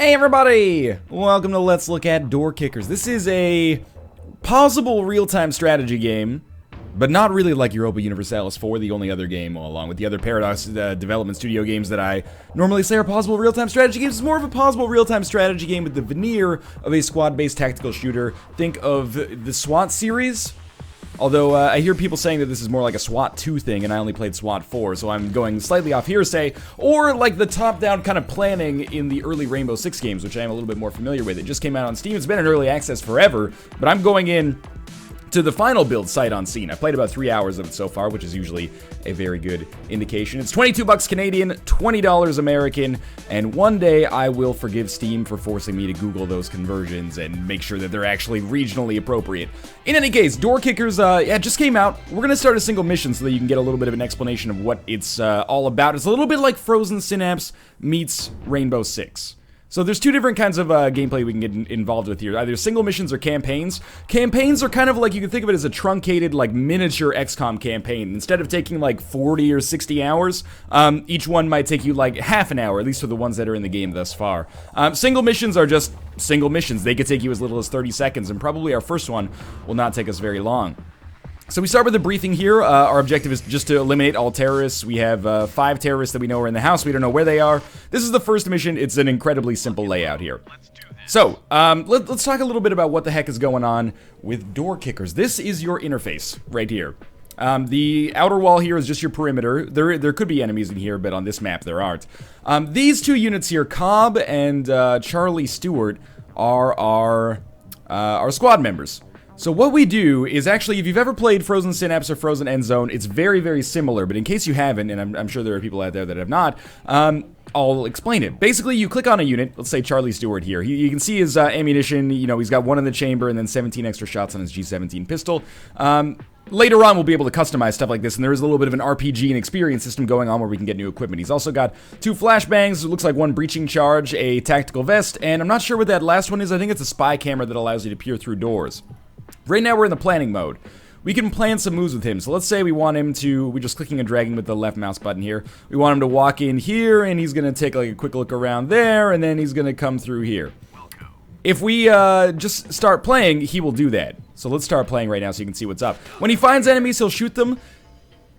Hey everybody! Welcome to Let's Look at Doorkickers. This is a possible real-time strategy game, but not really like Europa Universalis 4, the only other game, along with the other Paradox Development Studio games that I normally say are possible real-time strategy games. It's more of a possible real-time strategy game with the veneer of a squad-based tactical shooter. Think of the SWAT series. Although, I hear people saying that this is more like a SWAT 2 thing, and I only played SWAT 4, so I'm going slightly off hearsay, or like the top-down kind of planning in the early Rainbow Six games, which I am a little bit more familiar with. It just came out on Steam. It's been in early access forever, but I'm going in to the final build sight unseen. I played about 3 hours of it so far, which is usually a very good indication. It's 22 bucks Canadian, $20 American, and one day I will forgive Steam for forcing me to Google those conversions and make sure that they're actually regionally appropriate. In any case, Doorkickers, it just came out. We're gonna start a single mission so that you can get a little bit of an explanation of what it's all about. It's a little bit like Frozen Synapse meets Rainbow Six. So there's two different kinds of gameplay we can get involved with here. Either single missions or campaigns. Campaigns are kind of like, you can think of it as a truncated, like, miniature XCOM campaign. Instead of taking, like, 40 or 60 hours, each one might take you, like, half an hour, at least for the ones that are in the game thus far. Single missions are just single missions. They could take you as little as 30 seconds, and probably our first one will not take us very long. So we start with the briefing here. Our objective is just to eliminate all terrorists. We have 5 terrorists that we know are in the house. We don't know where they are. This is the first mission. It's an incredibly simple layout here. So, let's talk a little bit about what the heck is going on with Doorkickers. This is your interface right here. The outer wall here is just your perimeter. There could be enemies in here, but on this map there aren't. These two units here, Cobb and Charlie Stewart, are our squad members. So what we do is actually, if you've ever played Frozen Synapse or Frozen End Zone, it's very, very similar. But in case you haven't, and I'm sure there are people out there that have not, I'll explain it. Basically, you click on a unit, let's say Charlie Stewart here. You can see his ammunition, you know, he's got 1 in the chamber and then 17 extra shots on his G17 pistol. Later on, we'll be able to customize stuff like this, and there is a little bit of an RPG and experience system going on where we can get new equipment. He's also got 2 flashbangs, it looks like 1 breaching charge, a tactical vest, and I'm not sure what that last one is. I think it's a spy camera that allows you to peer through doors. Right now we're in the planning mode. We can plan some moves with him. So let's say we want him to, we're just clicking and dragging with the left mouse button here. We want him to walk in here, and he's going to take like a quick look around there, and then he's going to come through here. If we just start playing, he will do that. So let's start playing right now so you can see what's up. When he finds enemies, he'll shoot them,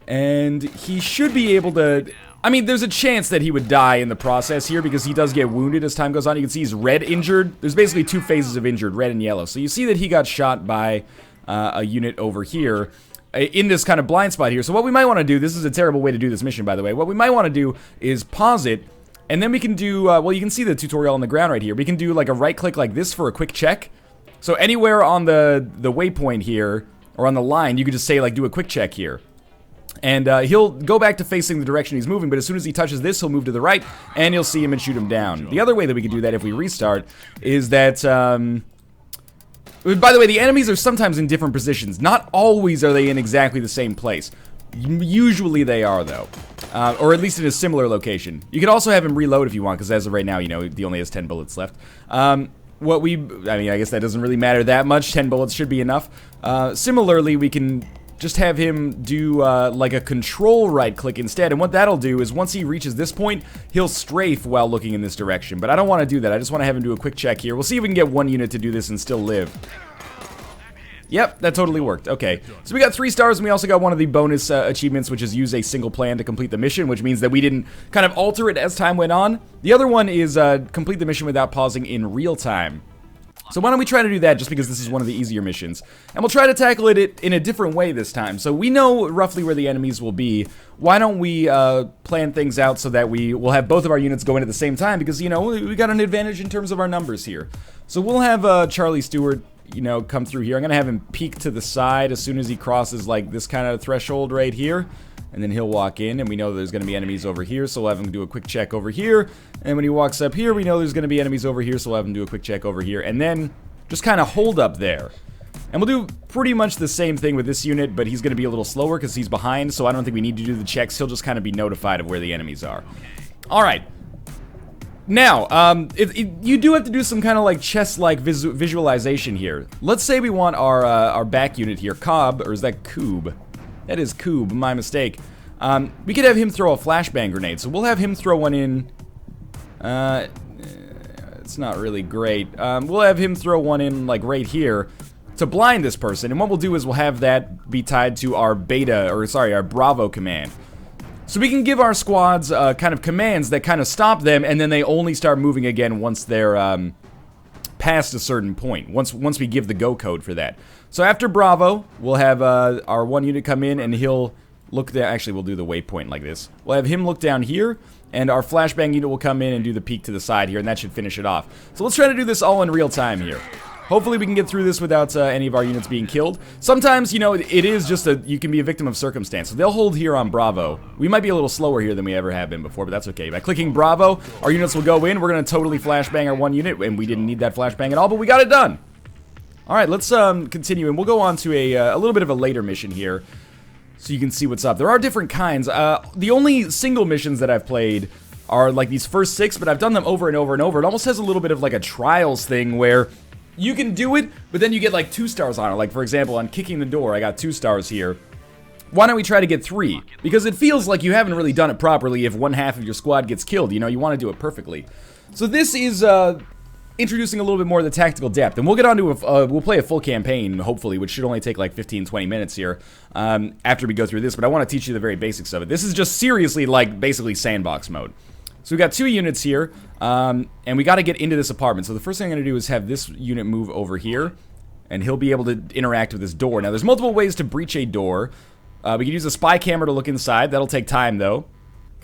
and he should be able to... I mean, there's a chance that he would die in the process here because he does get wounded as time goes on. You can see he's red injured. There's basically 2 phases of injured, red and yellow. So you see that he got shot by a unit over here in this kind of blind spot here. So what we might want to do, this is a terrible way to do this mission, by the way. What we might want to do is pause it, and then we can do, well, you can see the tutorial on the ground right here. We can do like a right click like this for a quick check. So anywhere on the waypoint here, or on the line, you could just say like do a quick check here. And he'll go back to facing the direction he's moving, but as soon as he touches this, he'll move to the right, and you'll see him and shoot him down. The other way that we could do that if we restart is that, by the way, the enemies are sometimes in different positions. Not always are they in exactly the same place. Usually they are, though. Or at least in a similar location. You can also have him reload if you want, because as of right now, you know, he only has 10 bullets left. I mean, I guess that doesn't really matter that much. 10 bullets should be enough. Similarly, we can... just have him do, like a control right click instead, and what that'll do is once he reaches this point, he'll strafe while looking in this direction, but I don't want to do that. I just want to have him do a quick check here. We'll see if we can get 1 unit to do this and still live. Yep, that totally worked. Okay, so we got 3 stars, and we also got one of the bonus achievements, which is use a single plan to complete the mission, which means that we didn't kind of alter it as time went on. The other one is complete the mission without pausing in real time. So why don't we try to do that, just because this is one of the easier missions. And we'll try to tackle it in a different way this time. So we know roughly where the enemies will be. Why don't we plan things out so that we will have both of our units go in at the same time? Because, you know, we got an advantage in terms of our numbers here. So we'll have Charlie Stewart, you know, come through here. I'm going to have him peek to the side as soon as he crosses, like, this kind of threshold right here. And then he'll walk in, and we know there's going to be enemies over here, so we'll have him do a quick check over here. And when he walks up here, we know there's going to be enemies over here, so we'll have him do a quick check over here. And then just kind of hold up there. And we'll do pretty much the same thing with this unit, but he's going to be a little slower because he's behind, so I don't think we need to do the checks. He'll just kind of be notified of where the enemies are. Alright. Now, you do have to do some kind of like chess-like visualization here. Let's say we want our back unit here, Cobb, or is that Coob? That is Coob, my mistake. We could have him throw a flashbang grenade, so we'll have him throw one in. Let's It's not really great. We'll have him throw one in, like, right here to blind this person. And what we'll do is we'll have that be tied to our beta, or sorry, our Bravo command. So we can give our squads kind of commands that kind of stop them, and then they only start moving again once they're past a certain point, once we give the go code for that. So after Bravo, we'll have our one unit come in, and he'll look there. Actually, we'll do the waypoint like this. We'll have him look down here, and our flashbang unit will come in and do the peek to the side here, and that should finish it off. So let's try to do this all in real time here. Hopefully we can get through this without any of our units being killed. Sometimes, you know, it is just you can be a victim of circumstance. So they'll hold here on Bravo. We might be a little slower here than we ever have been before, but that's okay. By clicking Bravo, our units will go in. We're going to totally flashbang our one unit, and we didn't need that flashbang at all, but we got it done. All right, let's continue, and we'll go on to a little bit of a later mission here so you can see what's up. There are different kinds. The only single missions that I've played are like these first 6, but I've done them over and over and over. It almost has a little bit of like a trials thing where you can do it, but then you get like 2 stars on it. Like, for example, on kicking the door, I got 2 stars here. Why don't we try to get 3? Because it feels like you haven't really done it properly if one half of your squad gets killed. You know, you want to do it perfectly. So this is introducing a little bit more of the tactical depth. And we'll get on to we'll play a full campaign, hopefully, which should only take like 15-20 minutes here after we go through this. But I want to teach you the very basics of it. This is just seriously like basically sandbox mode. So we got 2 units here, and we got to get into this apartment. So the first thing I'm going to do is have this unit move over here, and he'll be able to interact with this door. Now, there's multiple ways to breach a door. We could use a spy camera to look inside. That'll take time, though.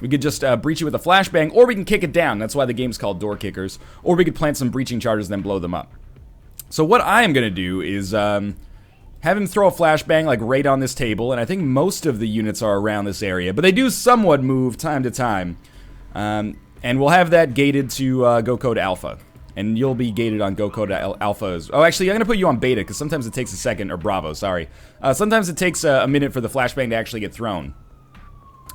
We could just breach it with a flashbang, or we can kick it down. That's why the game's called Doorkickers. Or we could plant some breaching charges and then blow them up. So what I am going to do is have him throw a flashbang like right on this table, and I think most of the units are around this area, but they do somewhat move time to time. And we'll have that gated to go code alpha. And you'll be gated on go code alpha as... Oh, actually, I'm going to put you on beta, because sometimes it takes a second, or Bravo, sorry. Sometimes it takes a minute for the flashbang to actually get thrown.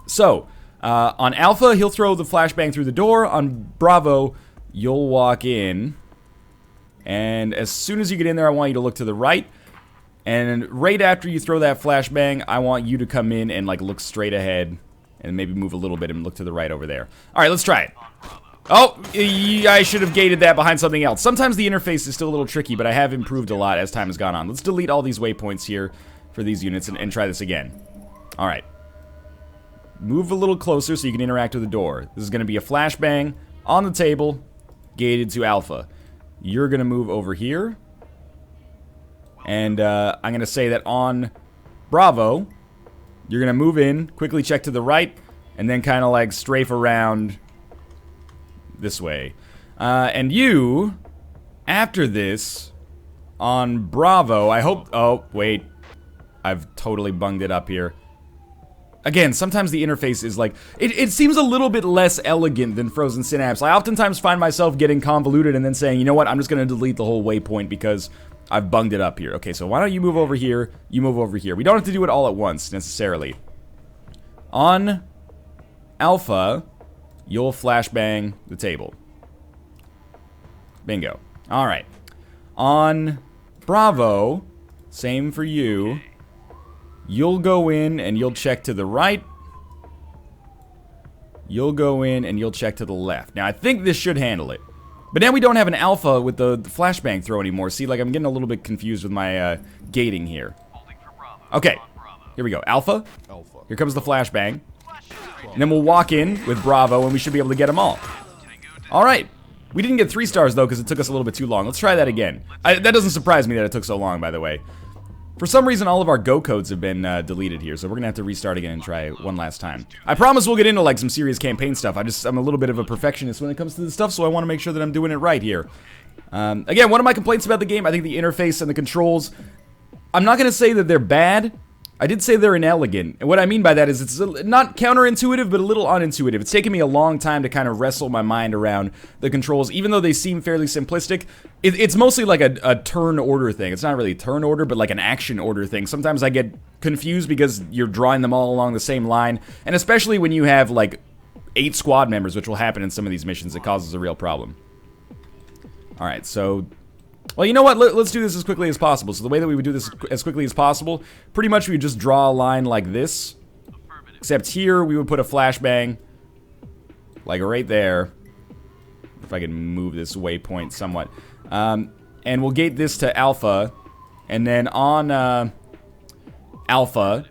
So, on alpha, he'll throw the flashbang through the door. On Bravo, you'll walk in. And as soon as you get in there, I want you to look to the right. And right after you throw that flashbang, I want you to come in and like look straight ahead. And maybe move a little bit and look to the right over there. Alright, let's try it. Oh, I should have gated that behind something else. Sometimes the interface is still a little tricky, but I have improved a lot as time has gone on. Let's delete all these waypoints here for these units and try this again. Alright. Move a little closer so you can interact with the door. This is going to be a flashbang on the table, gated to alpha. You're going to move over here. And I'm going to say that on Bravo... You're going to move in, quickly check to the right, and then kind of like strafe around this way. And you, after this, on Bravo, I hope... Oh, wait. I've totally bunged it up here. Again, sometimes the interface is like... It seems a little bit less elegant than Frozen Synapse. I oftentimes find myself getting convoluted and then saying, you know what, I'm just going to delete the whole waypoint because... I've bunged it up here. Okay, so why don't you move over here, you move over here. We don't have to do it all at once, necessarily. On Alpha, you'll flashbang the table. Bingo. Alright. On Bravo, same for you. You'll go in and you'll check to the right. You'll go in and you'll check to the left. Now, I think this should handle it. But now we don't have an alpha with the flashbang throw anymore. See, like, I'm getting a little bit confused with my gating here. Okay, here we go. Alpha. Here comes the flashbang. And then we'll walk in with Bravo, and we should be able to get them all. All right. We didn't get 3 stars, though, because it took us a little bit too long. Let's try that again. That doesn't surprise me that it took so long, by the way. For some reason, all of our go codes have been deleted here, so we're going to have to restart again and try one last time. I promise we'll get into, like, some serious campaign stuff. I'm a little bit of a perfectionist when it comes to this stuff, so I want to make sure that I'm doing it right here. Again, one of my complaints about the game, I think the interface and the controls, I'm not going to say that they're bad. I did say they're inelegant, and what I mean by that is it's not counterintuitive, but a little unintuitive. It's taken me a long time to kind of wrestle my mind around the controls, even though they seem fairly simplistic. It's mostly like a turn order thing. It's not really turn order, but like an action order thing. Sometimes I get confused because you're drawing them all along the same line, and especially when you have like 8 squad members, which will happen in some of these missions, it causes a real problem. Alright, so... Well, you know what? Let's do this as quickly as possible. So the way that we would do this as quickly as possible, pretty much we would just draw a line like this. Except here, we would put a flashbang, like right there. if I can move this waypoint somewhat. And we'll gate this to alpha, and then on alpha,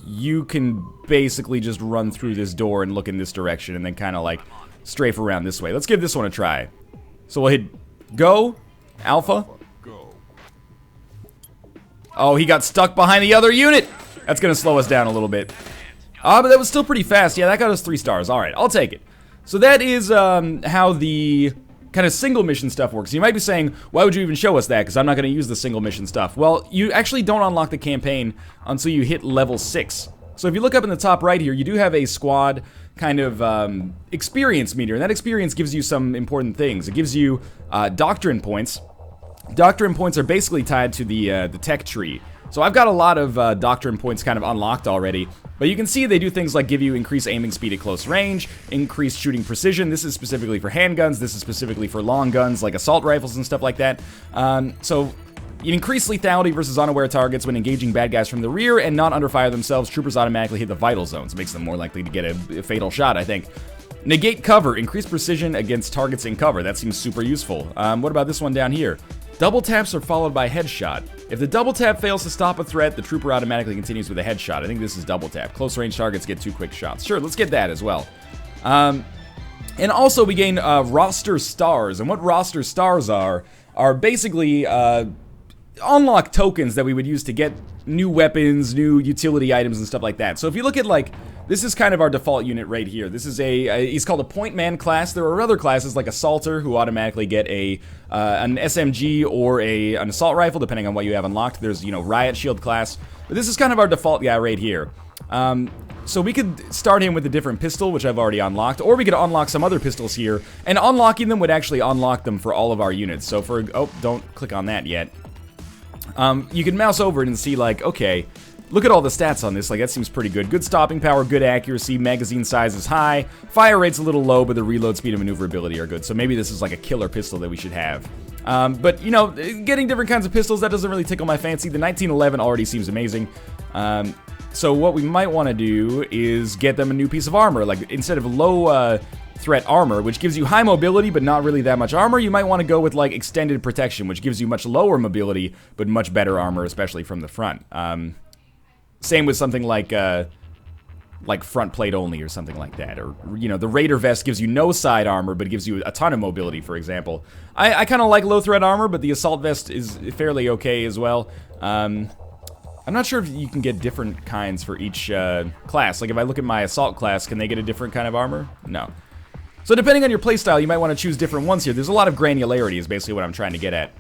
you can basically just run through this door and look in this direction, and then kind of like strafe around this way. Let's give this one a try. So we'll hit go, alpha. Oh, he got stuck behind the other unit. That's gonna slow us down a little bit. But that was still pretty fast. Yeah, that got us 3 stars. All right, I'll take it. So that is how the kind of single mission stuff works. You might be saying, why would you even show us that? Because I'm not going to use the single mission stuff. Well, you actually don't unlock the campaign until you hit level 6. So if you look up in the top right here, you do have a squad kind of experience meter, and that experience gives you some important things. It gives you doctrine points. Doctrine points are basically tied to the tech tree. So I've got a lot of doctrine points kind of unlocked already, but you can see they do things like give you increased aiming speed at close range, increased shooting precision. This is specifically for handguns, this is specifically for long guns like assault rifles and stuff like that. So you increase lethality versus unaware targets when engaging bad guys from the rear and not under fire themselves. Troopers automatically hit the vital zones, makes them more likely to get a fatal shot, I think. Negate cover, increase precision against targets in cover. That seems super useful. What about this one down here? Double taps are followed by headshot. If the double tap fails to stop a threat, the trooper automatically continues with a headshot. I think this is double tap. Close range targets get 2 quick shots. Sure, let's get that as well. And also we gain roster stars. And what roster stars are basically unlock tokens that we would use to get new weapons, new utility items, and stuff like that. So if you look at, like, this is kind of our default unit right here. This is he's called a point man class. There are other classes like Assaulter who automatically get an SMG or an assault rifle, depending on what you have unlocked. There's, you know, Riot Shield class. But this is kind of our default guy right here. So we could start him with a different pistol, which I've already unlocked, or we could unlock some other pistols here, and unlocking them would actually unlock them for all of our units. So for, oh, don't click on that yet. You can mouse over it and see, like, okay, look at all the stats on this. Like, that seems pretty good. Good stopping power, good accuracy, magazine size is high, fire rate's a little low, but the reload speed and maneuverability are good. So maybe this is like a killer pistol that we should have. But, you know, getting different kinds of pistols, that doesn't really tickle my fancy. The 1911 already seems amazing. So what we might want to do is get them a new piece of armor. Like, instead of low threat armor, which gives you high mobility but not really that much armor, you might want to go with, like, extended protection, which gives you much lower mobility but much better armor, especially from the front. Same with something like front plate only or something like that. Or, you know, the Raider vest gives you no side armor but gives you a ton of mobility, for example. I kind of like low threat armor, but the assault vest is fairly okay as well. I'm not sure if you can get different kinds for each class. Like, if I look at my assault class, can they get a different kind of armor? No. So depending on your playstyle, you might want to choose different ones here. There's a lot of granularity is basically what I'm trying to get at.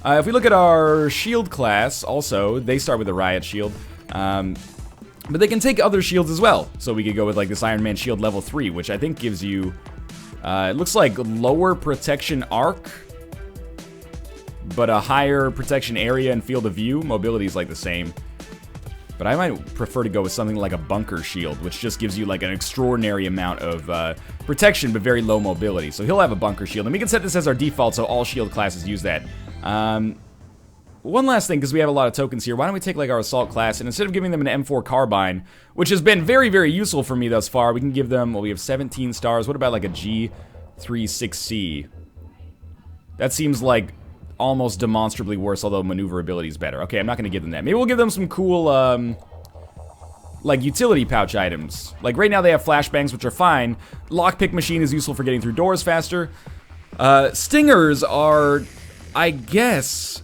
If we look at our shield class, also, they start with a Riot Shield. But they can take other shields as well. So we could go with, like, this Iron Man Shield level 3, which I think gives you, it looks like lower protection arc, but a higher protection area and field of view. Mobility is like the same. But I might prefer to go with something like a bunker shield, which just gives you, like, an extraordinary amount of protection, but very low mobility. So he'll have a bunker shield. And we can set this as our default, so all shield classes use that. One last thing, because we have a lot of tokens here, why don't we take, like, our assault class, and instead of giving them an M4 carbine, which has been very, very useful for me thus far, we can give them, well, we have 17 stars. What about, like, a G36C? That seems like almost demonstrably worse, although maneuverability is better. Okay, I'm not going to give them that. Maybe we'll give them some cool, like, utility pouch items. Like, right now they have flashbangs, which are fine. Lockpick machine is useful for getting through doors faster. Stingers are, I guess,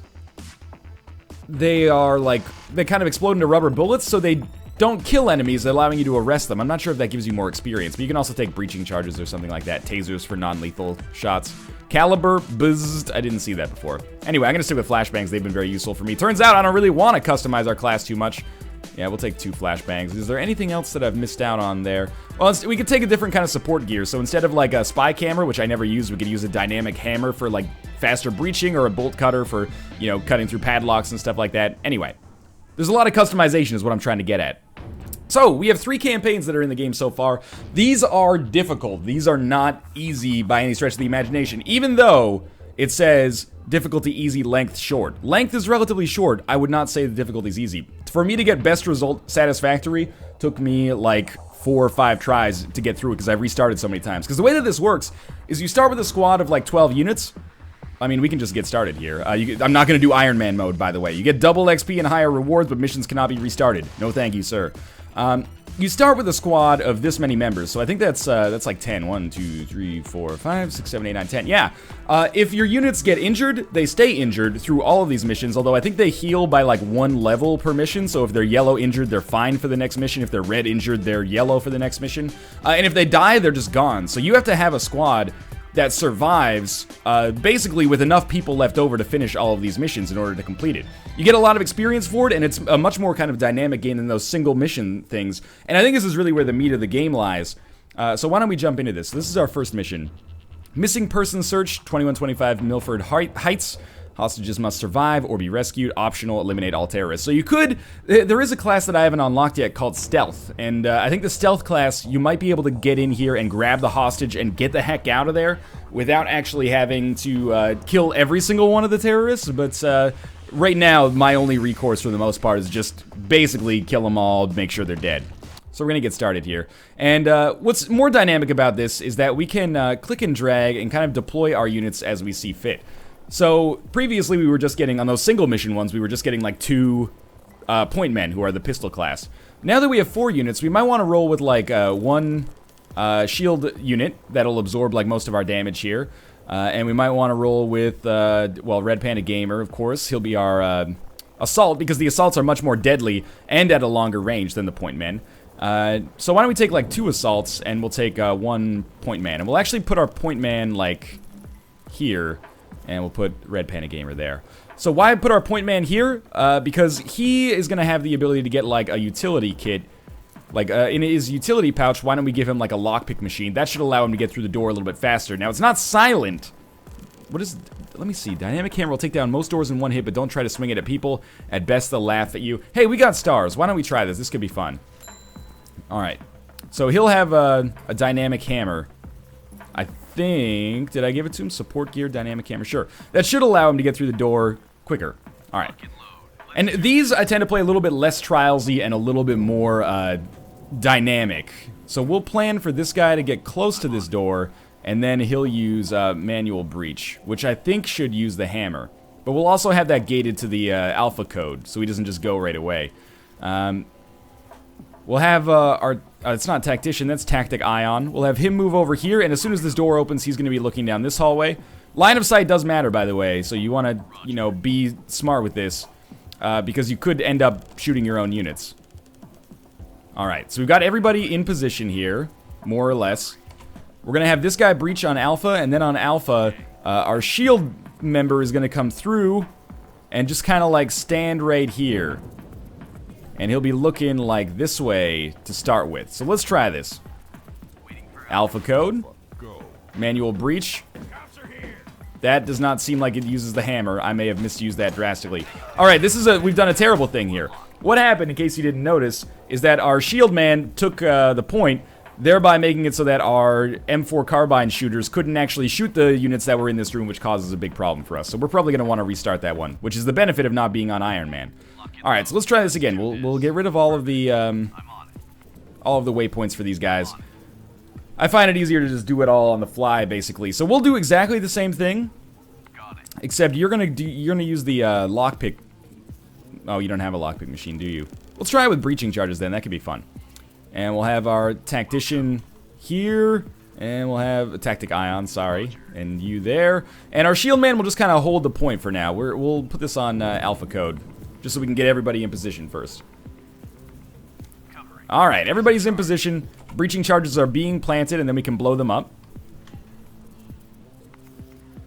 they are, like, they kind of explode into rubber bullets, so they don't kill enemies, allowing you to arrest them. I'm not sure if that gives you more experience, but you can also take breaching charges or something like that. Tasers for non-lethal shots. Caliber, buzzed. I didn't see that before. Anyway, I'm going to stick with flashbangs. They've been very useful for me. Turns out I don't really want to customize our class too much. Yeah, we'll take 2 flashbangs. Is there anything else that I've missed out on there? Well, we could take a different kind of support gear. So instead of, like, a spy camera, which I never use, we could use a dynamic hammer for, like, faster breaching, or a bolt cutter for, you know, cutting through padlocks and stuff like that. Anyway, there's a lot of customization is what I'm trying to get at. So, we have 3 campaigns that are in the game so far. These are difficult. These are not easy by any stretch of the imagination, even though it says difficulty easy, length short. Length is relatively short. I would not say the difficulty is easy. For me to get best result satisfactory took me like 4 or 5 tries to get through it because I've restarted so many times. Because the way that this works is you start with a squad of like 12 units. I mean, we can just get started here. I'm not going to do Iron Man mode, by the way. You get double XP and higher rewards, but missions cannot be restarted. No thank you, sir. You start with a squad of this many members, so I think that's like 10. 1, 2, 3, 4, 5, 6, 7, 8, 9, 10. Yeah. If your units get injured, they stay injured through all of these missions, although I think they heal by like 1 level per mission, so if they're yellow injured, they're fine for the next mission. If they're red injured, they're yellow for the next mission. And if they die, they're just gone. So you have to have a squad that survives basically with enough people left over to finish all of these missions in order to complete it. You get a lot of experience for it, and it's a much more kind of dynamic game than those single mission things. And I think this is really where the meat of the game lies. So why don't we jump into this? This is our first mission. Missing person search, 2125 Milford Heights. Hostages must survive or be rescued. Optional, eliminate all terrorists. So you could, there is a class that I haven't unlocked yet called Stealth. And I think the Stealth class, you might be able to get in here and grab the hostage and get the heck out of there without actually having to kill every single one of the terrorists. But right now, my only recourse for the most part is just basically kill them all, make sure they're dead. So we're going to get started here. And what's more dynamic about this is that we can click and drag and kind of deploy our units as we see fit. So, previously we were just getting, on those single mission ones, we were just getting like 2 point men, who are the pistol class. Now that we have 4 units, we might want to roll with like 1 shield unit that'll absorb like most of our damage here. And we might want to roll with, well, Red Panda Gamer, of course. He'll be our assault, because the assaults are much more deadly and at a longer range than the point men. So why don't we take like 2 assaults, and we'll take 1 point man. And we'll actually put our point man like here. And we'll put Red Panda Gamer there. So why put our point man here? Because he is going to have the ability to get like a utility kit. Like in his utility pouch, why don't we give him like a lockpick machine? That should allow him to get through the door a little bit faster. Now it's not silent. What is, let me see. Dynamic hammer will take down most doors in 1 hit, but don't try to swing it at people. At best they'll laugh at you. Hey, we got stars. Why don't we try this? This could be fun. Alright. So he'll have a dynamic hammer. I think, did I give it to him? Support gear, dynamic hammer, sure. That should allow him to get through the door quicker. Alright. And these I tend to play a little bit less trialsy and a little bit more dynamic. So we'll plan for this guy to get close to this door, and then he'll use manual breach, which I think should use the hammer. But we'll also have that gated to the alpha code, so he doesn't just go right away. We'll have our, it's not Tactician, that's Tactic Ion. We'll have him move over here, and as soon as this door opens, he's going to be looking down this hallway. Line of sight does matter, by the way, so you want to, you know, be smart with this, because you could end up shooting your own units. Alright, so we've got everybody in position here, more or less. We're going to have this guy breach on Alpha, and then on Alpha, our shield member is going to come through and just kind of like stand right here. And he'll be looking like this way to start with. So let's try this. Alpha code. Manual breach. That does not seem like it uses the hammer. I may have misused that drastically. Alright, this is we've done a terrible thing here. What happened, in case you didn't notice, is that our shield man took the point, thereby making it so that our M4 carbine shooters couldn't actually shoot the units that were in this room, which causes a big problem for us. So we're probably going to want to restart that one, which is the benefit of not being on Iron Man. Alright, so let's try this again. We'll get rid of all of the waypoints for these guys. I find it easier to just do it all on the fly, basically. So we'll do exactly the same thing, except you're gonna use the lockpick. Oh, you don't have a lockpick machine, do you? Let's try it with breaching charges then. That could be fun. And we'll have our Tactician here, and we'll have a Tactic Ion, sorry, and you there. And our shield man will just kind of hold the point for now. We'll put this on alpha code, just so we can get everybody in position first. Alright, everybody's in position. Breaching charges are being planted, and then we can blow them up.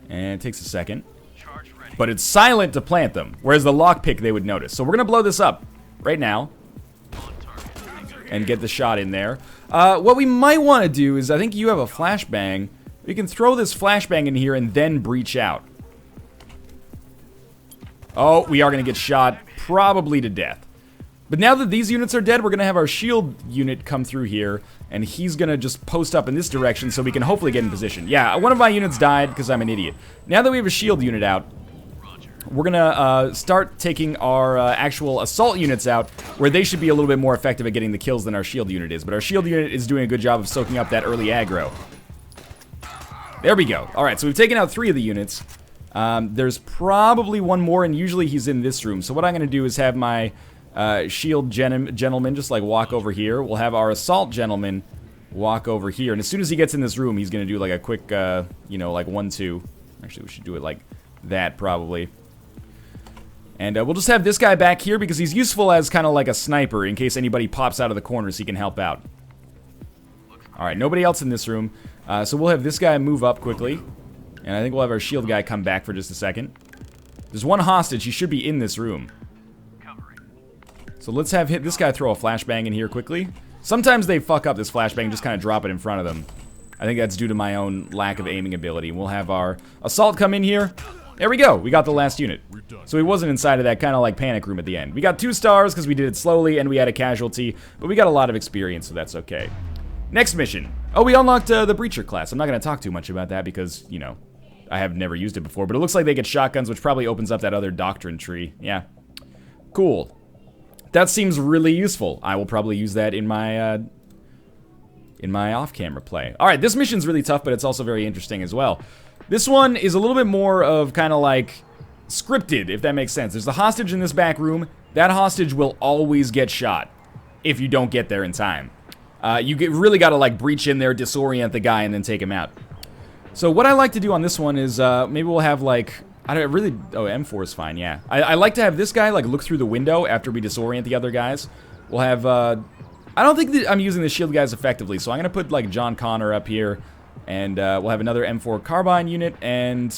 And it takes a second. But it's silent to plant them, whereas the lockpick they would notice. So we're going to blow this up right now. And get the shot in there. What we might want to do is, I think you have a flashbang. We can throw this flashbang in here and then breach out. Oh, we are going to get shot probably to death. But now that these units are dead, we're going to have our shield unit come through here, and he's going to just post up in this direction so we can hopefully get in position. Yeah, one of my units died because I'm an idiot. Now that we have a shield unit out, we're gonna start taking our actual assault units out, where they should be a little bit more effective at getting the kills than our shield unit is. But our shield unit is doing a good job of soaking up that early aggro. There we go. Alright, so we've taken out 3 of the units. There's probably one more, and usually he's in this room. So what I'm gonna do is have my shield gentleman just like walk over here. We'll have our assault gentleman walk over here, and as soon as he gets in this room, he's gonna do like a quick, you know, like 1-2. Actually, we should do it like that, probably. And we'll just have this guy back here because he's useful as kind of like a sniper in case anybody pops out of the corners, he can help out. Alright, nobody else in this room. So we'll have this guy move up quickly. And I think we'll have our shield guy come back for just a second. There's one hostage, he should be in this room. So let's have this guy throw a flashbang in here quickly. Sometimes they fuck up this flashbang and just kind of drop it in front of them. I think that's due to my own lack of aiming ability. We'll have our assault come in here. There we go, we got the last unit. So he wasn't inside of that kind of like panic room at the end. We got 2 stars because we did it slowly and we had a casualty, but we got a lot of experience, so that's okay. Next mission. Oh, we unlocked the Breacher class. I'm not going to talk too much about that because, you know, I have never used it before, but it looks like they get shotguns, which probably opens up that other doctrine tree. Yeah. Cool. That seems really useful. I will probably use that in my off-camera play. Alright, this mission's really tough, but it's also very interesting as well. This one is a little bit more of kind of like scripted, if that makes sense. There's a hostage in this back room. That hostage will always get shot if you don't get there in time. Really got to like breach in there, disorient the guy, and then take him out. So what I like to do on this one is maybe we'll have like, oh, M4 is fine, yeah. I like to have this guy like look through the window after we disorient the other guys. We'll have, I don't think that I'm using the shield guys effectively, so I'm going to put like John Connor up here. And we'll have another M4 carbine unit, and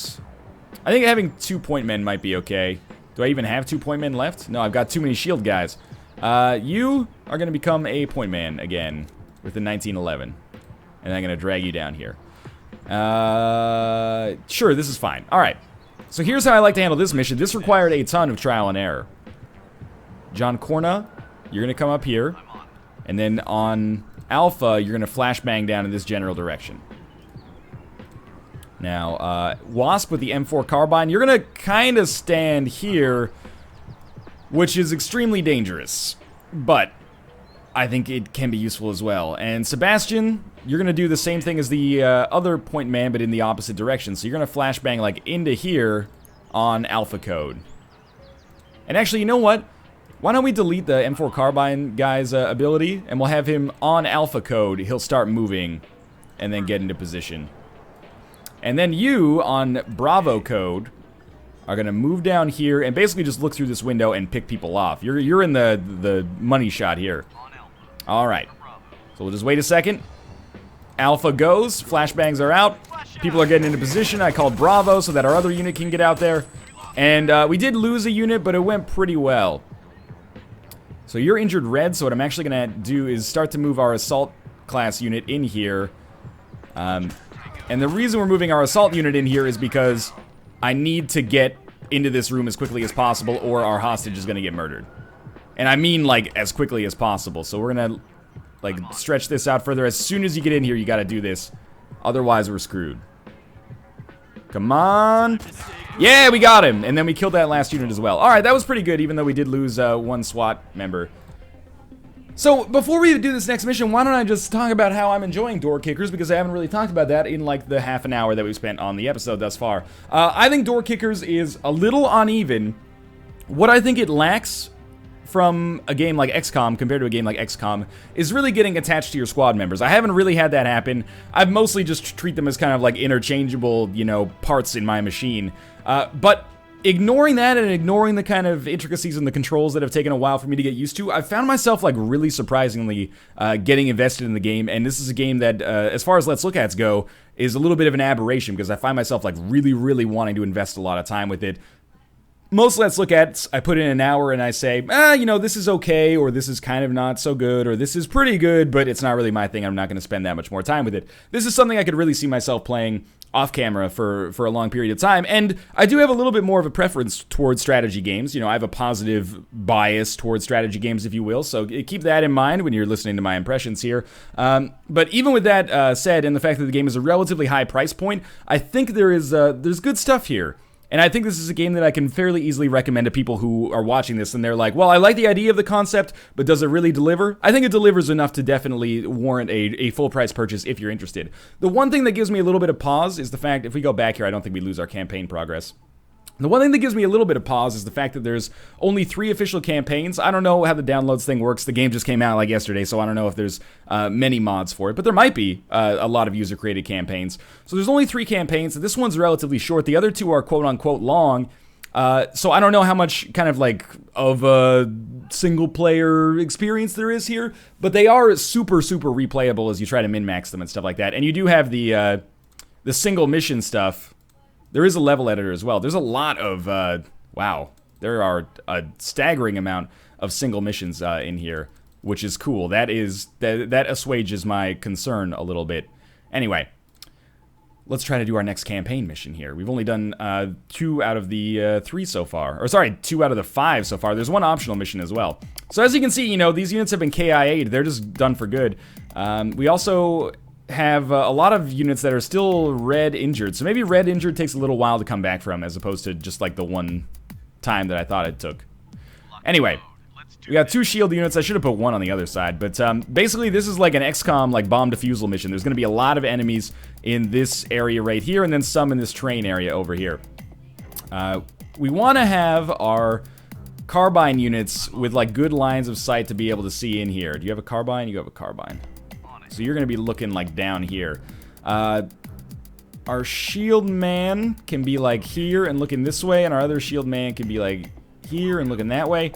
I think having 2 point men might be okay. Do I even have 2 point men left? No, I've got too many shield guys. You are going to become a point man again with the 1911. And I'm going to drag you down here. Sure, this is fine. Alright, so here's how I like to handle this mission. This required a ton of trial and error. John Corna, you're going to come up here. And then on Alpha, you're going to flashbang down in this general direction. Now, Wasp with the M4 carbine, you're going to kind of stand here, which is extremely dangerous, but I think it can be useful as well. And Sebastian, you're going to do the same thing as the other point man, but in the opposite direction. So you're going to flashbang like into here on Alpha code. And actually, you know what? Why don't we delete the M4 carbine guy's ability, and we'll have him on Alpha code. He'll start moving and then get into position. And then you, on Bravo code, are going to move down here and basically just look through this window and pick people off. You're in the money shot here. Alright. So we'll just wait a second. Alpha goes. Flashbangs are out. People are getting into position. I called Bravo so that our other unit can get out there. And we did lose a unit, but it went pretty well. So you're injured red, so what I'm actually going to do is start to move our assault class unit in here. And the reason we're moving our assault unit in here is because I need to get into this room as quickly as possible or our hostage is going to get murdered. And I mean, like, as quickly as possible. So we're going to, like, stretch this out further. As soon as you get in here, you got to do this. Otherwise, we're screwed. Come on. Yeah, we got him. And then we killed that last unit as well. Alright, that was pretty good, even though we did lose one SWAT member. So, before we do this next mission, why don't I just talk about how I'm enjoying Doorkickers, because I haven't really talked about that in, like, the half an hour that we've spent on the episode thus far. I think Doorkickers is a little uneven. What I think it lacks from a game like XCOM compared to a game like XCOM is really getting attached to your squad members. I haven't really had that happen. I've mostly just treat them as kind of like interchangeable, you know, parts in my machine. But ignoring that and ignoring the kind of intricacies and the controls that have taken a while for me to get used to, I've found myself, like, really surprisingly getting invested in the game. And this is a game that, as far as Let's Look Ats go, is a little bit of an aberration because I find myself, like, really, really wanting to invest a lot of time with it. Most Let's Look Ats, I put in an hour and I say, you know, this is okay, or this is kind of not so good, or this is pretty good, but it's not really my thing. I'm not going to spend that much more time with it. This is something I could really see myself playing off camera for a long period of time, and I do have a little bit more of a preference towards strategy games. You know, I have a positive bias towards strategy games, if you will, so keep that in mind when you're listening to my impressions here. But even with that said, and the fact that the game is a relatively high price point, I think there's good stuff here. And I think this is a game that I can fairly easily recommend to people who are watching this and they're like, well, I like the idea of the concept, but does it really deliver? I think it delivers enough to definitely warrant a full price purchase if you're interested. The one thing that gives me a little bit of pause is the fact, if we go back here, I don't think we lose our campaign progress. The one thing that gives me a little bit of pause is the fact that there's only 3 official campaigns. I don't know how the downloads thing works. The game just came out like yesterday, so I don't know if there's many mods for it. But there might be a lot of user-created campaigns. So there's only 3 campaigns. This one's relatively short. The other 2 are quote-unquote long. So I don't know how much kind of like of a single-player experience there is here. But they are super, super replayable as you try to min-max them and stuff like that. And you do have the single mission stuff. There is a level editor as well. There's a lot of, wow, there are a staggering amount of single missions in here, which is cool. That assuages my concern a little bit. Anyway, let's try to do our next campaign mission here. We've only done 2 out of the 3 so far. Or sorry, 2 out of the 5 so far. There's 1 optional mission as well. So as you can see, you know, these units have been KIA'd. They're just done for good. We also have a lot of units that are still red injured. So maybe red injured takes a little while to come back from, as opposed to just like the one time that I thought it took. Anyway, we got 2 shield units. I should have put 1 on the other side. But basically this is like an XCOM like bomb defusal mission. There's going to be a lot of enemies in this area right here, and then some in this train area over here. We want to have our carbine units with like good lines of sight to be able to see in here. Do you have a carbine? You have a carbine. So you're going to be looking like down here. Our shield man can be like here and looking this way, and our other shield man can be like here and looking that way.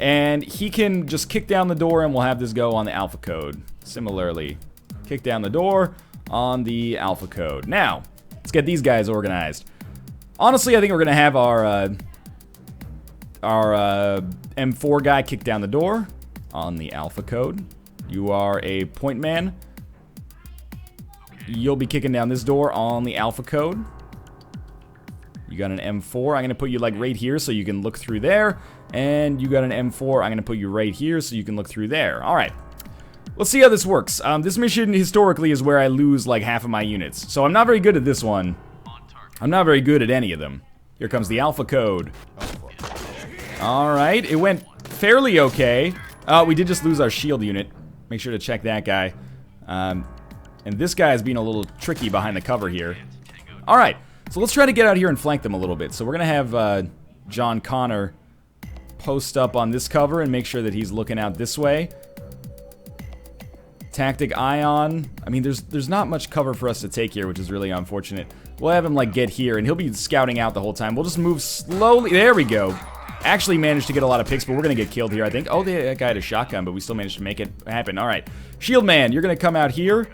And he can just kick down the door and we'll have this go on the alpha code. Similarly, kick down the door on the alpha code. Now, let's get these guys organized. Honestly, I think we're going to have our M4 guy kick down the door on the alpha code. You are a point man. You'll be kicking down this door on the alpha code. You got an M4. I'm going to put you like right here so you can look through there. And you got an M4. I'm going to put you right here so you can look through there. All right. Let's see how this works. This mission historically is where I lose like half of my units. So I'm not very good at this one. I'm not very good at any of them. Here comes the alpha code. All right. It went fairly okay. We did just lose our shield unit. Make sure to check that guy. And this guy is being a little tricky behind the cover here. Alright, so let's try to get out here and flank them a little bit. So we're going to have John Connor post up on this cover and make sure that he's looking out this way. Tactic Ion. I mean, there's not much cover for us to take here, which is really unfortunate. We'll have him, like, get here, and he'll be scouting out the whole time. We'll just move slowly. There we go. Actually managed to get a lot of picks, but we're going to get killed here, I think. Oh, that guy had a shotgun, but we still managed to make it happen. All right. Shield Man, you're going to come out here.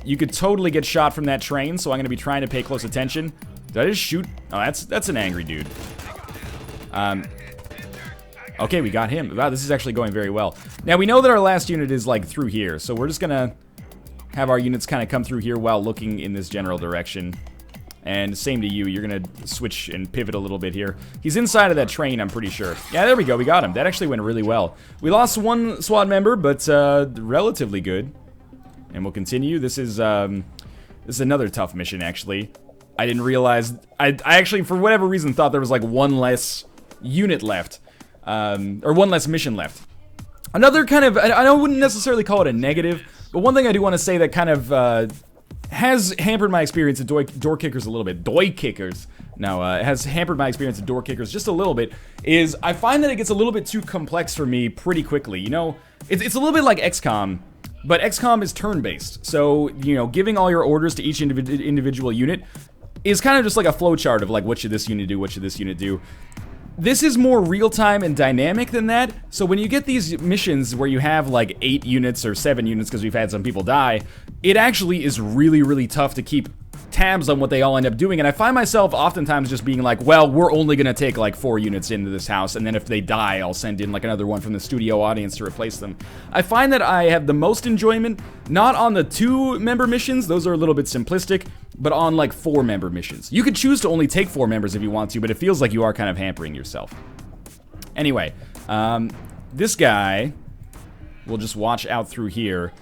You could totally get shot from that train, so I'm going to be trying to pay close attention. Did I just shoot? Oh, that's an angry dude. Okay, we got him. Wow, this is actually going very well. Now, we know that our last unit is, like, through here, so we're just going to have our units kind of come through here while looking in this general direction. And same to you, you're going to switch and pivot a little bit here. He's inside of that train, I'm pretty sure. Yeah, there we go, we got him. That actually went really well. We lost 1 SWAT member, but relatively good. And we'll continue. This is another tough mission, actually. I didn't realize... I actually, for whatever reason, thought there was like 1 less unit left. Or 1 less mission left. Another kind of... I wouldn't necessarily call it a negative, but one thing I do want to say that kind of... has hampered my experience at Doorkickers a little bit. Doorkickers. No, it has hampered my experience at Doorkickers just a little bit, is I find that it gets a little bit too complex for me pretty quickly. You know, it's a little bit like XCOM, but XCOM is turn-based. So, you know, giving all your orders to each individual unit is kind of just like a flowchart of like, what should this unit do, what should this unit do. This is more real-time and dynamic than that, so when you get these missions where you have like 8 units or 7 units because we've had some people die, it actually is really, really tough to keep tabs on what they all end up doing, and I find myself oftentimes just being like, well, we're only gonna take like 4 units into this house, and then if they die, I'll send in like another one from the studio audience to replace them. I find that I have the most enjoyment, not on the 2-member missions, those are a little bit simplistic, but on like 4-member missions. You could choose to only take 4 members if you want to, but it feels like you are kind of hampering yourself. Anyway, this guy will just watch out through here.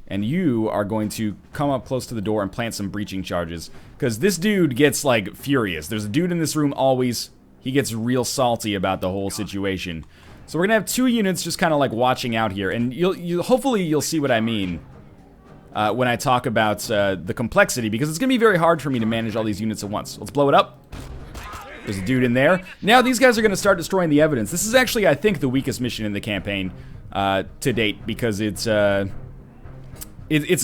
And you are going to come up close to the door and plant some breaching charges. Because this dude gets, like, furious. There's a dude in this room always. He gets real salty about the whole situation. So we're going to have 2 units just kind of, like, watching out here. And hopefully you'll see what I mean when I talk about the complexity. Because it's going to be very hard for me to manage all these units at once. Let's blow it up. There's a dude in there. Now these guys are going to start destroying the evidence. This is actually, I think, the weakest mission in the campaign to date. Because it's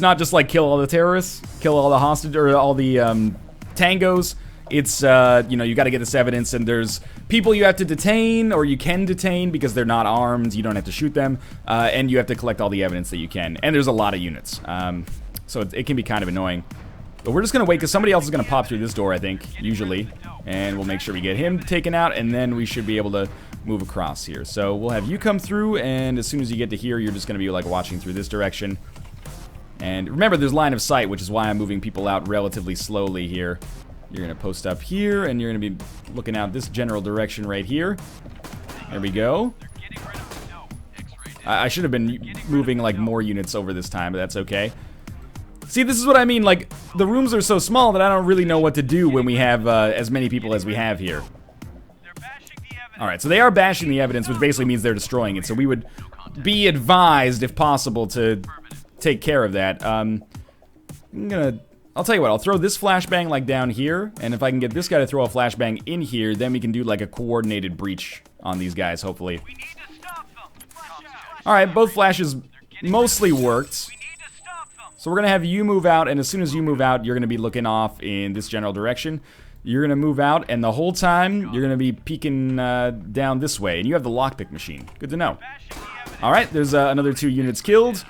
not just like kill all the terrorists, kill all the hostage or all the tangos. It's you know, you got to get this evidence, and there's people you have to detain, or you can detain because they're not armed. You don't have to shoot them, and you have to collect all the evidence that you can. And there's a lot of units, so it can be kind of annoying. But we're just gonna wait because somebody else is gonna pop through this door, I think, usually, and we'll make sure we get him taken out, and then we should be able to move across here. So we'll have you come through, and as soon as you get to here, you're just gonna be like watching through this direction. And remember, there's line of sight, which is why I'm moving people out relatively slowly here. You're going to post up here, and you're going to be looking out this general direction right here. There we go. I should have been moving, like, more units over this time, but that's okay. See, this is what I mean. Like, the rooms are so small that I don't really know what to do when we have as many people as we have here. Alright, so they are bashing the evidence, which basically means they're destroying it. So we would be advised, if possible, to take care of that. I'll tell you what, I'll throw this flashbang like down here, and if I can get this guy to throw a flashbang in here, then we can do like a coordinated breach on these guys, hopefully. Alright, both flashes mostly worked. So we're gonna have you move out, and as soon as you move out, you're gonna be looking off in this general direction. You're gonna move out, and the whole time, you're gonna be peeking down this way, and you have the lockpick machine. Good to know. Alright, there's another 2 units killed.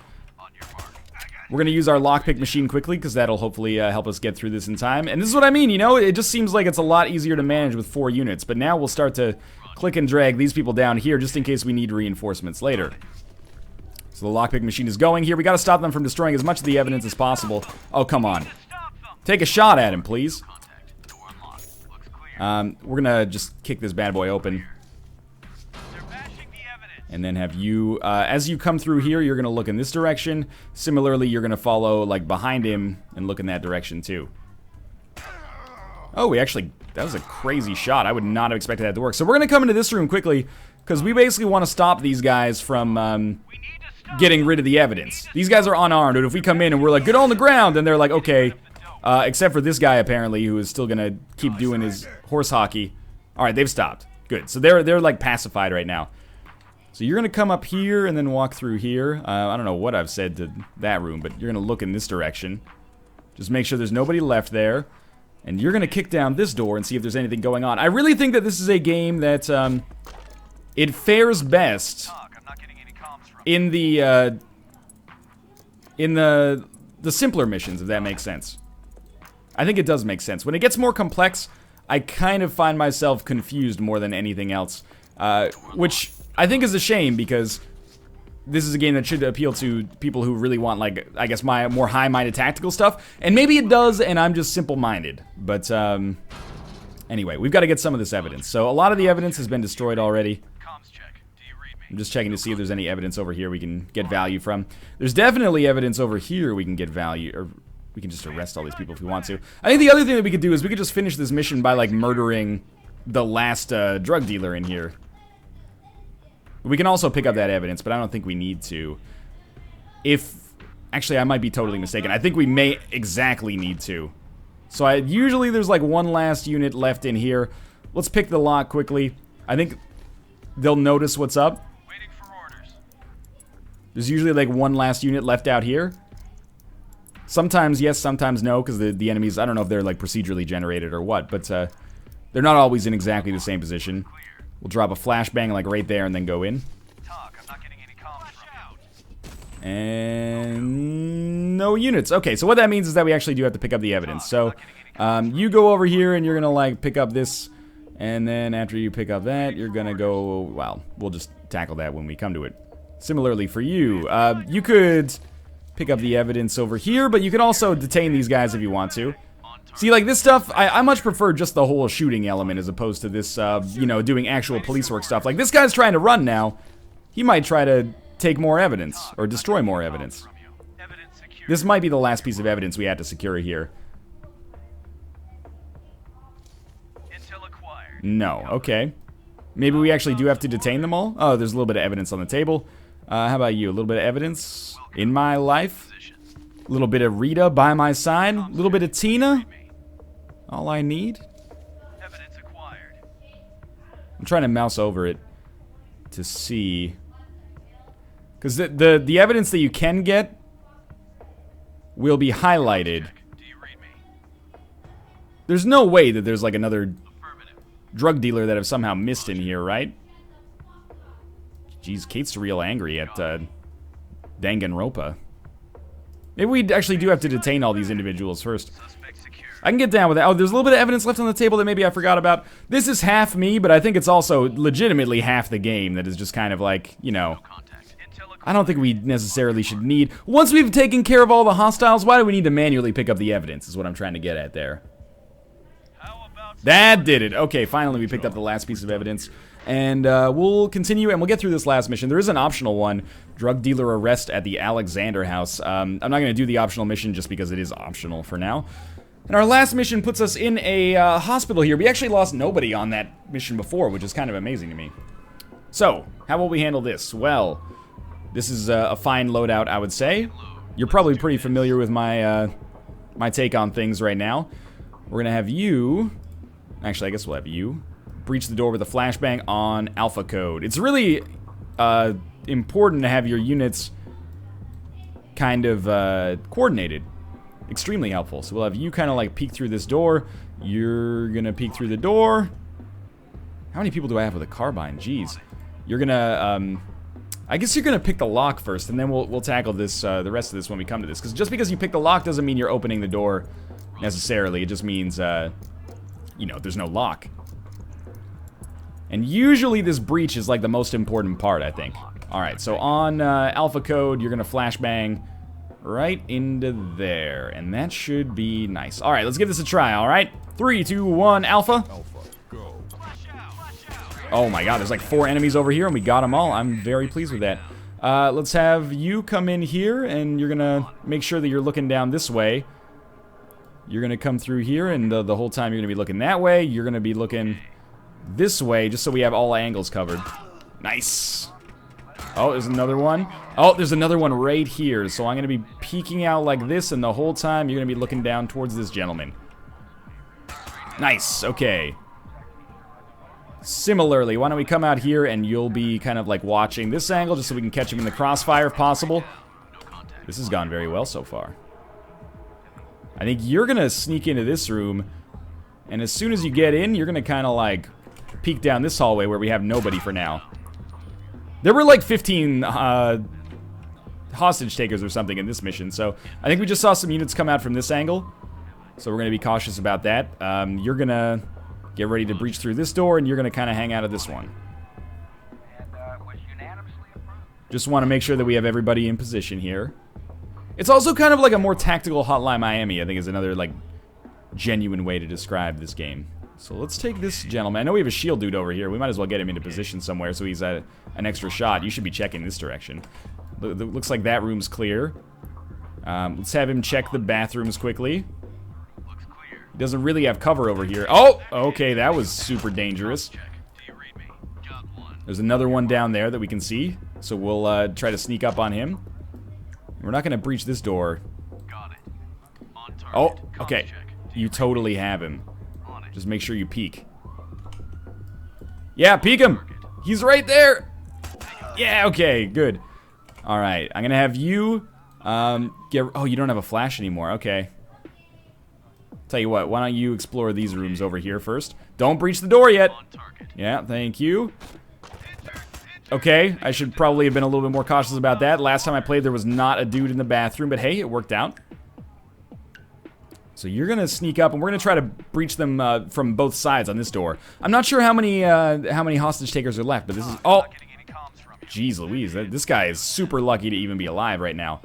We're going to use our lockpick machine quickly, because that'll hopefully help us get through this in time. And this is what I mean, you know? It just seems like it's a lot easier to manage with 4 units. But now we'll start to click and drag these people down here, just in case we need reinforcements later. So the lockpick machine is going here. We got to stop them from destroying as much of the evidence as possible. Oh, come on. Take a shot at him, please. We're going to just kick this bad boy open. And then have you, as you come through here, you're going to look in this direction. Similarly, you're going to follow, like, behind him and look in that direction, too. Oh, that was a crazy shot. I would not have expected that to work. So we're going to come into this room quickly, because we basically want to stop these guys from getting rid of the evidence. These guys are unarmed, and if we come in and we're like, get on the ground, then they're like, okay. Except for this guy, apparently, who is still going to keep doing his horse hockey. All right, they've stopped. Good. So they're like, pacified right now. So you're going to come up here and then walk through here. I don't know what I've said to that room, but you're going to look in this direction. Just make sure there's nobody left there. And you're going to kick down this door and see if there's anything going on. I really think that this is a game that it fares best in the simpler missions, if that makes sense. I think it does make sense. When it gets more complex, I kind of find myself confused more than anything else. Which I think is a shame, because this is a game that should appeal to people who really want, like, I guess, my more high-minded tactical stuff. And maybe it does, and I'm just simple-minded. But, anyway, we've got to get some of this evidence. So a lot of the evidence has been destroyed already. I'm just checking to see if there's any evidence over here we can get value from. There's definitely evidence over here we can get value, or we can just arrest all these people if we want to. I think the other thing that we could do is we could just finish this mission by, like, murdering the last drug dealer in here. We can also pick up that evidence, but I don't think we need to. Actually, I might be totally mistaken. I think we may exactly need to. So usually there's like one last unit left in here. Let's pick the lock quickly. I think they'll notice what's up. Waiting for orders. There's usually like one last unit left out here. Sometimes yes, sometimes no, because the enemies, I don't know if they're like procedurally generated or what, but they're not always in exactly the same position. We'll drop a flashbang like right there and then go in. Talk, I'm not getting any comms from you. And no units. Okay, so what that means is that we actually do have to pick up the evidence. So you go over here and you're gonna like pick up this, and then after you pick up that, you're gonna go, well, we'll just tackle that when we come to it. Similarly for you, you could pick up the evidence over here, but you can also detain these guys if you want to. See, like, this stuff, I much prefer just the whole shooting element as opposed to this, you know, doing actual police work stuff. Like, this guy's trying to run now. He might try to take more evidence, or destroy more evidence. This might be the last piece of evidence we had to secure here. Intel acquired. No, okay. Maybe we actually do have to detain them all? Oh, there's a little bit of evidence on the table. How about you? A little bit of evidence in my life? A little bit of Rita by my side? A little bit of Tina? All I need? Evidence acquired. I'm trying to mouse over it to see. Because the evidence that you can get will be highlighted. Do you read me? There's no way that there's like another Affirmative. drug dealer that I've somehow missed in here, right? Jeez, Kate's real angry at Danganronpa. Maybe we actually do have to detain all these individuals first. Suspect secured. I can get down with that. Oh, there's a little bit of evidence left on the table that maybe I forgot about. This is half me, but I think it's also legitimately half the game that is just kind of like, you know... Contact. Intel acquired. I don't think we necessarily should need... Once we've taken care of all the hostiles, why do we need to manually pick up the evidence, is what I'm trying to get at there. How about That did it. Okay, finally we picked up the last piece of evidence. And we'll continue, and we'll get through this last mission. There is an optional one, drug dealer arrest at the Alexander house. I'm not going to do the optional mission just because it is optional for now. And our last mission puts us in a hospital here. We actually lost nobody on that mission before, which is kind of amazing to me. So, how will we handle this? Well, this is a fine loadout, I would say. You're probably pretty familiar with my my take on things right now. We're going to have you... Actually, I guess we'll have you... breach the door with a flashbang on alpha code. It's really important to have your units kind of coordinated. Extremely helpful. So we'll have you kind of like peek through this door. You're gonna peek through the door. How many people do I have with a carbine? Jeez. You're gonna, I guess you're gonna pick the lock first, and then we'll tackle this, the rest of this when we come to this. Because just because you pick the lock doesn't mean you're opening the door necessarily. It just means, you know, there's no lock. And usually this breach is like the most important part, I think. Alright, so on alpha code, you're gonna flashbang right into there. And that should be nice. Alright, let's give this a try, alright? 3, 2, 1, alpha. Oh my god, there's like 4 enemies over here and we got them all. I'm very pleased with that. Let's have you come in here and you're gonna make sure that you're looking down this way. You're gonna come through here and the whole time you're gonna be looking that way. You're gonna be looking this way, just so we have all angles covered. Nice. Oh, there's another one. Oh, there's another one right here. So I'm going to be peeking out like this, and the whole time you're going to be looking down towards this gentleman. Nice. Okay. Similarly, why don't we come out here, and you'll be kind of like watching this angle, just so we can catch him in the crossfire if possible. This has gone very well so far. I think you're going to sneak into this room, and as soon as you get in, you're going to kind of like... peek down this hallway where we have nobody for now. There were like 15 hostage takers or something in this mission, so I think we just saw some units come out from this angle. So we're going to be cautious about that. You're going to get ready to breach through this door, and you're going to kind of hang out of this one. Just want to make sure that we have everybody in position here. It's also kind of like a more tactical Hotline Miami, I think is another like genuine way to describe this game. So let's take this gentleman. I know we have a shield dude over here. We might as well get him into position somewhere so he's at an extra shot. You should be checking this direction. Looks like that room's clear. Let's have him check the bathrooms quickly. He doesn't really have cover over here. Oh, okay, that was super dangerous. There's another one down there that we can see. So we'll try to sneak up on him. We're not going to breach this door. Oh, okay. You totally have him. Just make sure you peek. Yeah, peek him! He's right there! Yeah, okay, good. Alright, I'm gonna have you, get... Oh, you don't have a flash anymore, okay. Tell you what, why don't you explore these rooms over here first? Don't breach the door yet! Yeah, thank you. Okay, I should probably have been a little bit more cautious about that. Last time I played, there was not a dude in the bathroom, but hey, it worked out. So you're gonna sneak up, and we're gonna try to breach them from both sides on this door. I'm not sure how many hostage takers are left, but this is... Oh! Jeez Louise, this guy is super lucky to even be alive right now.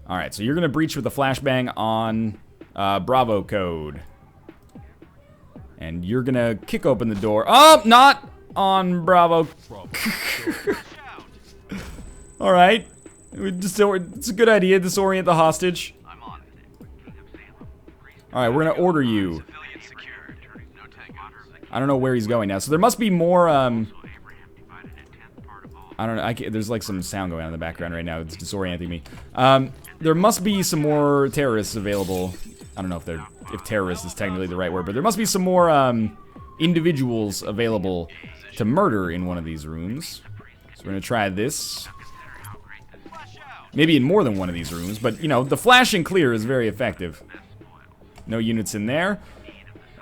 Alright, so you're gonna breach with a flashbang on Bravo code. And you're gonna kick open the door. Oh, not on Bravo. Alright. It's a good idea, disorient the hostage. Alright, we're gonna order you. Civilian secured. No tango. I don't know where he's going now. So there must be more, I don't know, there's like some sound going on in the background right now. It's disorienting me. There must be some more terrorists available. I don't know if terrorist is technically the right word, but there must be some more, individuals available to murder in one of these rooms. So we're gonna try this. Maybe in more than one of these rooms, but, you know, the flash and clear is very effective. No units in there.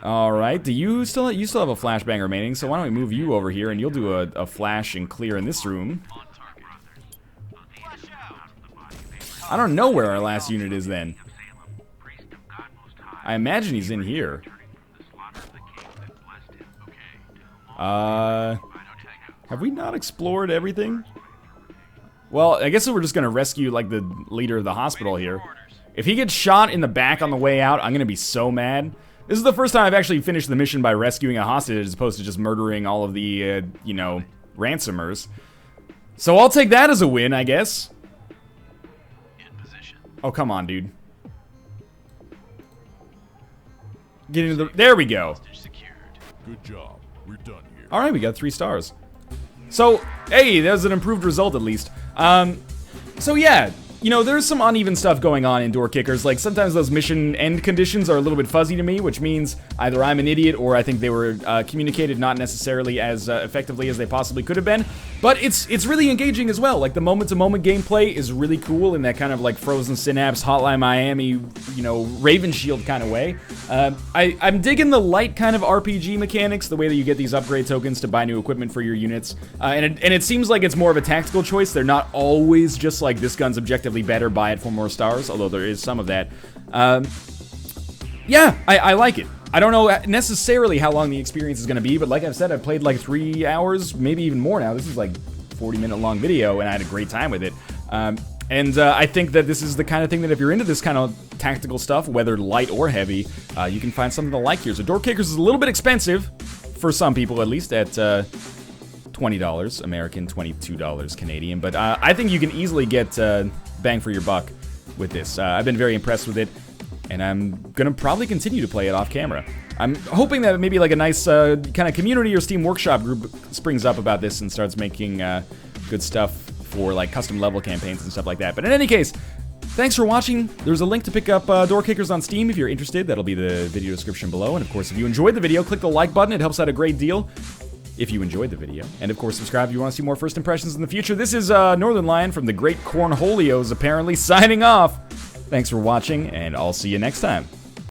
Alright, you still have a flashbang remaining, so why don't we move you over here and you'll do a flash and clear in this room. I don't know where our last unit is then. I imagine he's in here. Have we not explored everything? Well, I guess we're just gonna rescue, like, the leader of the hospital here. If he gets shot in the back on the way out, I'm gonna be so mad. This is the first time I've actually finished the mission by rescuing a hostage as opposed to just murdering all of the, you know, ransomers. So I'll take that as a win, I guess. In position. Oh, come on, dude. Get into the... There we go. Hostage secured. Good job. We're done here. Alright, we got 3 stars. So, hey, that was an improved result at least. So yeah, you know, there's some uneven stuff going on in Doorkickers. Like, sometimes those mission end conditions are a little bit fuzzy to me, which means either I'm an idiot or I think they were communicated not necessarily as effectively as they possibly could have been. But it's really engaging as well. Like, the moment-to-moment gameplay is really cool in that kind of, like, Frozen Synapse, Hotline Miami, you know, Raven Shield kind of way. I'm digging the light kind of RPG mechanics, the way that you get these upgrade tokens to buy new equipment for your units. And it seems like it's more of a tactical choice. They're not always just like, this gun's objectively better, buy it for more stars, although there is some of that. Yeah, I like it. I don't know necessarily how long the experience is going to be, but like I've said, I've played like 3 hours, maybe even more now. This is like 40-minute long video, and I had a great time with it. I think that this is the kind of thing that if you're into this kind of tactical stuff, whether light or heavy, you can find something to like here. So Doorkickers is a little bit expensive, for some people at least, at $20 American, $22 Canadian. But I think you can easily get bang for your buck with this. I've been very impressed with it, and I'm gonna probably continue to play it off camera. I'm hoping that maybe like a nice kind of community or Steam Workshop group springs up about this and starts making good stuff for like custom level campaigns and stuff like that. But in any case, thanks for watching. There's a link to pick up Doorkickers on Steam if you're interested. That'll be the video description below. And of course, if you enjoyed the video, click the like button. It helps out a great deal if you enjoyed the video. And of course, subscribe if you want to see more first impressions in the future. This is Northernlion from the Great Cornholios, apparently, signing off. Thanks for watching, and I'll see you next time.